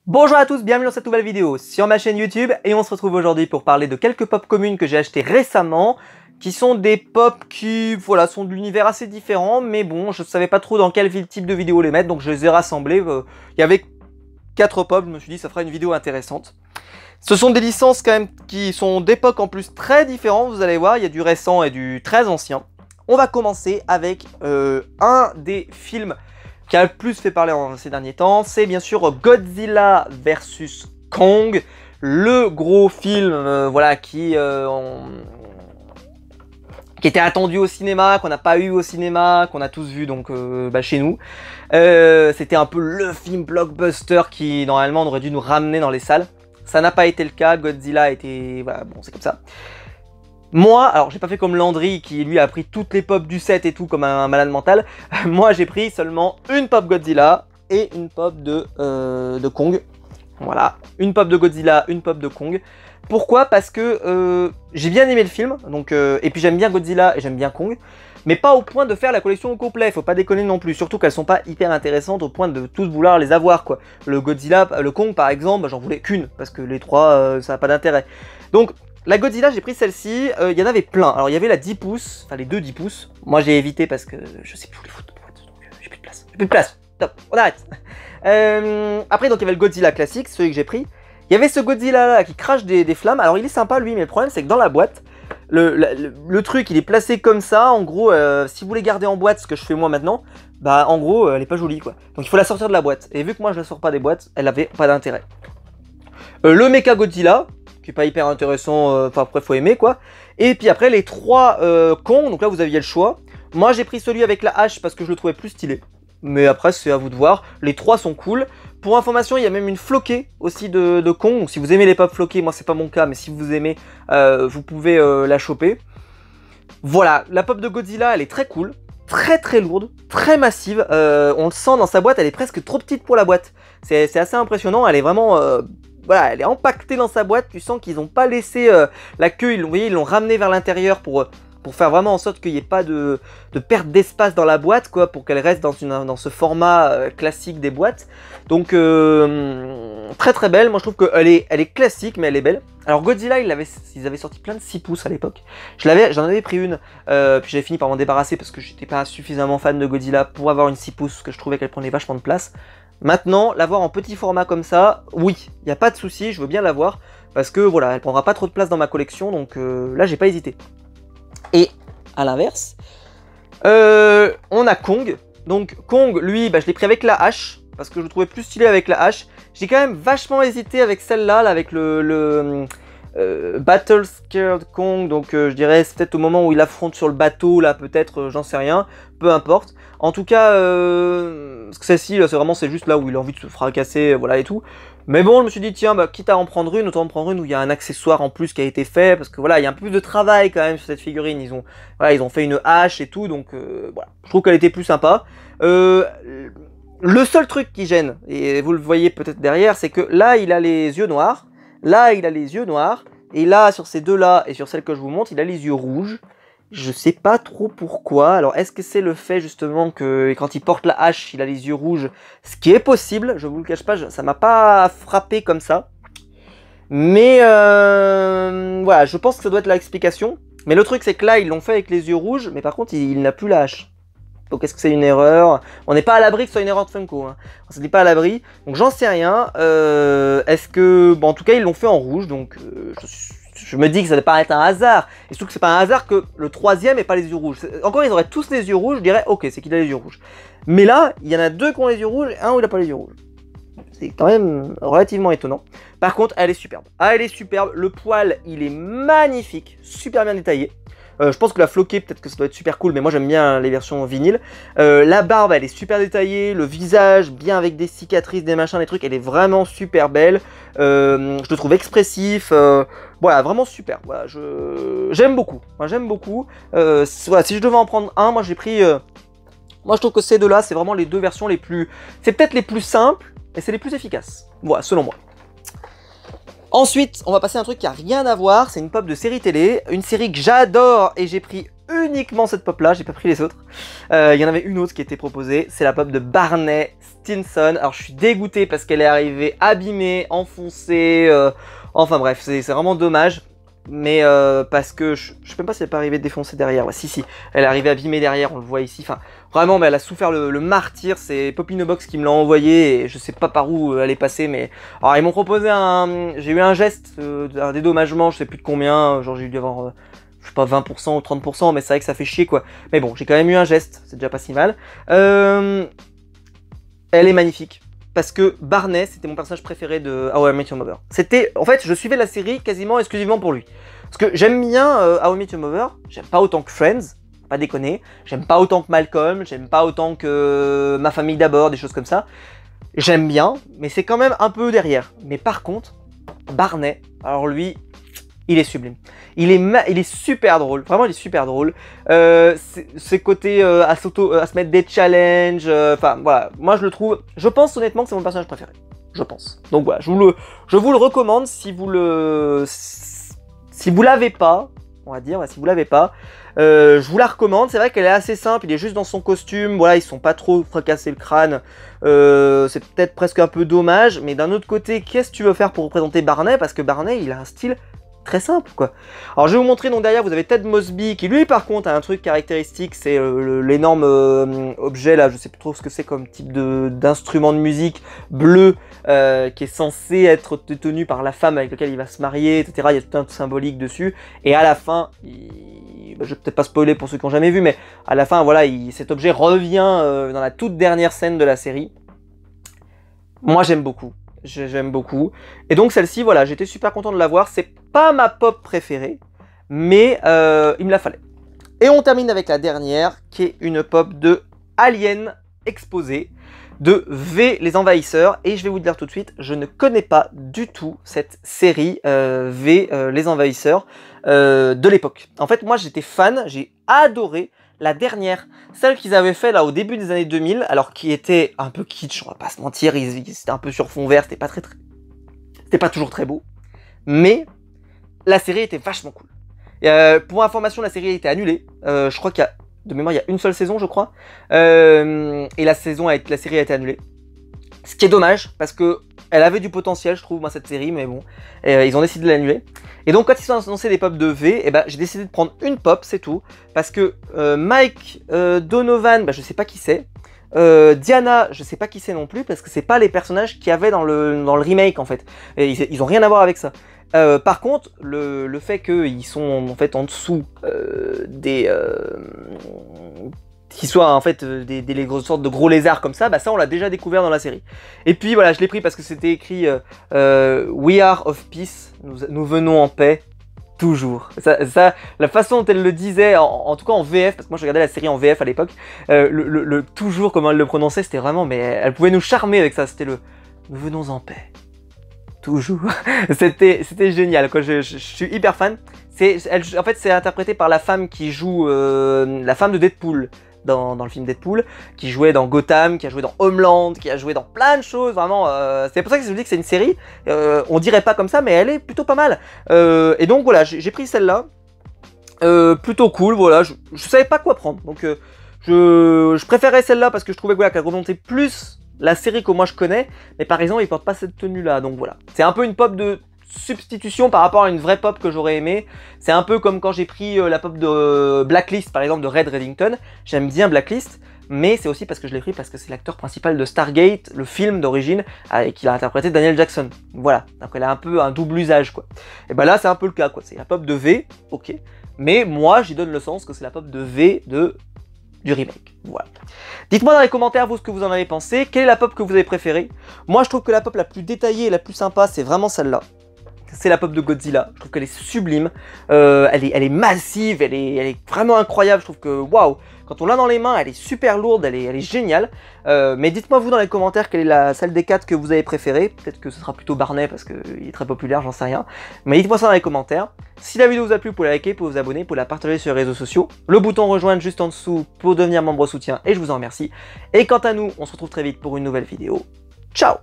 Bonjour à tous, bienvenue dans cette nouvelle vidéo sur ma chaîne YouTube et on se retrouve aujourd'hui pour parler de quelques pop communes que j'ai achetées récemment qui sont des pop qui, voilà, sont d'univers assez différents mais bon, je savais pas trop dans quel type de vidéo les mettre donc je les ai rassemblés. Il y avait 4 pop, je me suis dit ça fera une vidéo intéressante. Ce sont des licences quand même qui sont d'époques en plus très différentes, vous allez voir, il y a du récent et du très ancien. On va commencer avec un des films qui a le plus fait parler ces derniers temps, c'est bien sûr Godzilla vs Kong, le gros film voilà, qui était attendu au cinéma, qu'on n'a pas eu au cinéma, qu'on a tous vu donc chez nous. C'était un peu le film blockbuster qui normalement on aurait dû nous ramener dans les salles. Ça n'a pas été le cas, Godzilla a été... voilà, bon c'est comme ça. Moi, alors j'ai pas fait comme Landry qui lui a pris toutes les pop du set et tout comme un malade mental. Moi j'ai pris seulement une pop Godzilla et une pop de Kong. Voilà, une pop de Godzilla, une pop de Kong. Pourquoi? Parce que j'ai bien aimé le film, donc, et puis j'aime bien Godzilla et j'aime bien Kong. Mais pas au point de faire la collection au complet, faut pas déconner non plus. Surtout qu'elles sont pas hyper intéressantes au point de tous vouloir les avoir quoi. Le Godzilla, le Kong par exemple, j'en voulais qu'une, parce que les trois ça n'a pas d'intérêt. Donc la Godzilla, j'ai pris celle-ci, il y en avait plein. Alors il y avait la 10 pouces, enfin les deux 10 pouces. Moi j'ai évité parce que je sais plus où les foutre, donc j'ai plus de place. J'ai plus de place, top, on arrête. Après donc il y avait le Godzilla classique, celui que j'ai pris. Il y avait ce Godzilla là qui crache des flammes. Alors il est sympa lui, mais le problème c'est que dans la boîte, le truc il est placé comme ça. En gros, si vous voulez garder en boîte, ce que je fais moi maintenant, bah en gros elle est pas jolie quoi. Donc il faut la sortir de la boîte. Et vu que moi je la sors pas des boîtes, elle avait pas d'intérêt. Le Mecha Godzilla, qui est pas hyper intéressant, enfin après faut aimer quoi. Et puis après les trois Kong, donc là vous aviez le choix. Moi j'ai pris celui avec la hache parce que je le trouvais plus stylé. Mais après c'est à vous de voir, les trois sont cool. Pour information, il y a même une floquée aussi de Kong, donc si vous aimez les pop floquées, moi c'est pas mon cas, mais si vous aimez, vous pouvez la choper. Voilà, la pop de Godzilla elle est très cool, très lourde, très massive, on le sent dans sa boîte, elle est presque trop petite pour la boîte. C'est assez impressionnant, elle est vraiment... voilà, elle est empaquetée dans sa boîte, tu sens qu'ils n'ont pas laissé la queue, vous voyez, ils l'ont ramenée vers l'intérieur pour faire vraiment en sorte qu'il n'y ait pas de perte d'espace dans la boîte, quoi, pour qu'elle reste dans ce format classique des boîtes. Donc très belle, moi je trouve qu'elle est classique, mais elle est belle. Alors Godzilla, ils avaient sorti plein de 6 pouces à l'époque. J'en avais pris une, puis j'avais fini par m'en débarrasser parce que j'étais pas suffisamment fan de Godzilla pour avoir une 6 pouces, parce que je trouvais qu'elle prenait vachement de place. Maintenant, l'avoir en petit format comme ça, oui, il n'y a pas de souci, je veux bien l'avoir, parce que voilà, elle prendra pas trop de place dans ma collection, donc là j'ai pas hésité. Et à l'inverse, on a Kong. Donc Kong, lui, bah, je l'ai pris avec la hache, parce que je le trouvais plus stylé avec la hache. J'ai quand même vachement hésité avec celle-là, là, avec le Battle Scared Kong, donc je dirais c'est peut-être au moment où il affronte sur le bateau, là peut-être, j'en sais rien, peu importe. En tout cas, celle-ci, c'est juste là où il a envie de se fracasser, voilà et tout. Mais bon, je me suis dit, tiens, bah, quitte à en prendre une, autant en prendre une où il y a un accessoire en plus qui a été fait, parce que voilà, il y a un peu plus de travail quand même sur cette figurine, ils ont fait une hache et tout, donc voilà, je trouve qu'elle était plus sympa. Le seul truc qui gêne, et vous le voyez peut-être derrière, c'est que là, il a les yeux noirs, là, il a les yeux noirs, et là, sur ces deux-là, et sur celle que je vous montre, il a les yeux rouges. Je sais pas trop pourquoi. Alors, est-ce que c'est le fait, justement, que quand il porte la hache, il a les yeux rouges? Ce qui est possible, je vous le cache pas, ça m'a pas frappé comme ça. Mais, voilà, je pense que ça doit être l'explication. Mais le truc, c'est que là, ils l'ont fait avec les yeux rouges, mais par contre, il n'a plus la hache. Donc est-ce que c'est une erreur? On n'est pas à l'abri que ce soit une erreur de Funko, hein. On n'est pas à l'abri, donc j'en sais rien. Est-ce que... Bon, en tout cas, ils l'ont fait en rouge, donc je me dis que ça ne doit pas être un hasard. Et surtout que c'est pas un hasard que le troisième n'ait pas les yeux rouges. Encore, ils auraient tous les yeux rouges, je dirais, ok, c'est qu'il a les yeux rouges. Mais là, il y en a deux qui ont les yeux rouges et un où il n'a pas les yeux rouges. C'est quand même relativement étonnant. Par contre, elle est superbe. Ah, elle est superbe. Le poil, il est magnifique, super bien détaillé. Je pense que la floquée, peut-être que ça doit être super cool, mais moi j'aime bien les versions vinyle. La barbe, elle est super détaillée, le visage, bien avec des cicatrices, des machins, des trucs, elle est vraiment super belle. Je le trouve expressif, voilà, vraiment super. Voilà, j'aime beaucoup. Moi j'aime beaucoup. Voilà, si je devais en prendre un, moi j'ai pris... moi je trouve que ces deux-là, c'est vraiment les deux versions les plus... C'est peut-être les plus simples, et c'est les plus efficaces. Voilà, selon moi. Ensuite, on va passer à un truc qui a rien à voir, c'est une pop de série télé, une série que j'adore et j'ai pris uniquement cette pop là, j'ai pas pris les autres. Il y en avait une autre qui était proposée, c'est la pop de Barney Stinson. Alors je suis dégoûté parce qu'elle est arrivée abîmée, enfoncée, enfin bref, c'est vraiment dommage. Mais parce que je sais même pas si elle n'est pas arrivée défoncée derrière. Ouais, si, elle est arrivée abîmée derrière, on le voit ici. Enfin, vraiment, mais elle a souffert le martyr. C'est Popinobox qui me l'a envoyé et je sais pas par où elle est passée. Mais alors, ils m'ont proposé j'ai eu un geste, un dédommagement, je sais plus de combien. Genre, j'ai dû avoir, je sais pas, 20% ou 30%, mais c'est vrai que ça fait chier quoi. Mais bon, j'ai quand même eu un geste, c'est déjà pas si mal. Elle est magnifique. Parce que Barney, c'était mon personnage préféré de How I Met Your Mother. C'était, en fait, je suivais la série quasiment exclusivement pour lui. Parce que j'aime bien How I Met Your Mother, j'aime pas autant que Friends, pas déconner. J'aime pas autant que Malcolm, j'aime pas autant que Ma famille d'abord, des choses comme ça. J'aime bien, mais c'est quand même un peu derrière. Mais par contre, Barney, alors lui, il est sublime. Il est super drôle, vraiment il est super drôle. Ses côtés à se mettre des challenges, enfin voilà, moi je le trouve, je pense honnêtement que c'est mon personnage préféré. Je pense. Donc voilà, je vous le recommande si vous l'avez pas, on va dire, si vous l'avez pas. Je vous la recommande, c'est vrai qu'elle est assez simple, il est juste dans son costume, voilà, ils sont pas trop fracassés le crâne, c'est peut-être presque un peu dommage, mais d'un autre côté, qu'est-ce que tu veux faire pour représenter Barney? Parce que Barney, il a un style très simple quoi. Alors je vais vous montrer, donc derrière vous avez Ted Mosby qui lui par contre a un truc caractéristique, c'est l'énorme objet là, je sais plus trop ce que c'est comme type d'instrument de musique bleu qui est censé être tenu par la femme avec laquelle il va se marier, etc. Il y a tout un symbolique dessus et à la fin, je vais peut-être pas spoiler pour ceux qui n'ont jamais vu, mais à la fin voilà, cet objet revient dans la toute dernière scène de la série. Moi j'aime beaucoup. J'aime beaucoup. Et donc celle-ci, voilà, j'étais super content de la voir. C'est pas ma pop préférée, mais il me la fallait. Et on termine avec la dernière, qui est une pop de Alien Exposé, de V les Envahisseurs. Et je vais vous dire tout de suite, je ne connais pas du tout cette série V les Envahisseurs de l'époque. En fait, moi j'étais fan, j'ai adoré la dernière, celle qu'ils avaient fait là au début des années 2000, alors qui était un peu kitsch, on va pas se mentir, c'était un peu sur fond vert, c'était pas toujours très beau, mais la série était vachement cool. Pour information, la série a été annulée, je crois qu'il y a, de mémoire, il y a une seule saison, je crois, et la série a été annulée. Ce qui est dommage, parce que elle avait du potentiel, je trouve, moi, cette série, mais bon, ils ont décidé de l'annuler. Et donc, quand ils ont annoncé des pop de V, eh ben, j'ai décidé de prendre une pop, c'est tout. Parce que Mike Donovan, bah, je sais pas qui c'est. Diana, je sais pas qui c'est non plus, parce que c'est pas les personnages qu'il y avait dans le remake, en fait. Et ils ont rien à voir avec ça. Par contre, le fait qu'ils sont en fait en dessous qui soient en fait des grosses sortes de gros lézards comme ça, bah ça on l'a déjà découvert dans la série. Et puis voilà, je l'ai pris parce que c'était écrit We are of peace, nous venons en paix, toujours. Ça, la façon dont elle le disait, en tout cas en VF, parce que moi je regardais la série en VF à l'époque, le toujours, comment elle le prononçait, c'était vraiment, mais elle pouvait nous charmer avec ça, c'était le nous venons en paix. Toujours. C'était génial, quoi. Je suis hyper fan. En fait, c'est interprété par la femme qui joue la femme de Deadpool dans le film Deadpool, qui jouait dans Gotham, qui a joué dans Homeland, qui a joué dans plein de choses, vraiment. C'est pour ça que je vous dis que c'est une série. On dirait pas comme ça, mais elle est plutôt pas mal. Et donc voilà, j'ai pris celle-là. Plutôt cool, voilà. Je savais pas quoi prendre, donc je préférais celle-là parce que je trouvais voilà, qu'elle représentait plus la série que moi je connais, mais par exemple, il porte pas cette tenue-là, donc voilà. C'est un peu une pop de substitution par rapport à une vraie pop que j'aurais aimé. C'est un peu comme quand j'ai pris la pop de Blacklist, par exemple, de Red Reddington. J'aime bien Blacklist, mais c'est aussi parce que je l'ai pris parce que c'est l'acteur principal de Stargate, le film d'origine, et qu'il a interprété Daniel Jackson. Voilà, donc elle a un peu un double usage, quoi. Et ben là, c'est un peu le cas, quoi. C'est la pop de V, ok, mais moi, j'y donne le sens que c'est la pop de V du remake. Voilà. Dites-moi dans les commentaires, vous, ce que vous en avez pensé. Quelle est la pop que vous avez préférée? Moi, je trouve que la pop la plus détaillée et la plus sympa, c'est vraiment celle-là. C'est la pop de Godzilla. Je trouve qu'elle est sublime. Elle est massive, elle est vraiment incroyable. Je trouve que, waouh, quand on l'a dans les mains, elle est super lourde, elle est géniale. Mais dites-moi, vous, dans les commentaires, quelle est celle des 4 que vous avez préférée. Peut-être que ce sera plutôt Barney, parce qu'il est très populaire, j'en sais rien. Mais dites-moi ça dans les commentaires. Si la vidéo vous a plu, vous pouvez la liker, vous pouvez vous abonner, vous pouvez la partager sur les réseaux sociaux. Le bouton rejoindre juste en dessous pour devenir membre soutien, et je vous en remercie. Et quant à nous, on se retrouve très vite pour une nouvelle vidéo. Ciao!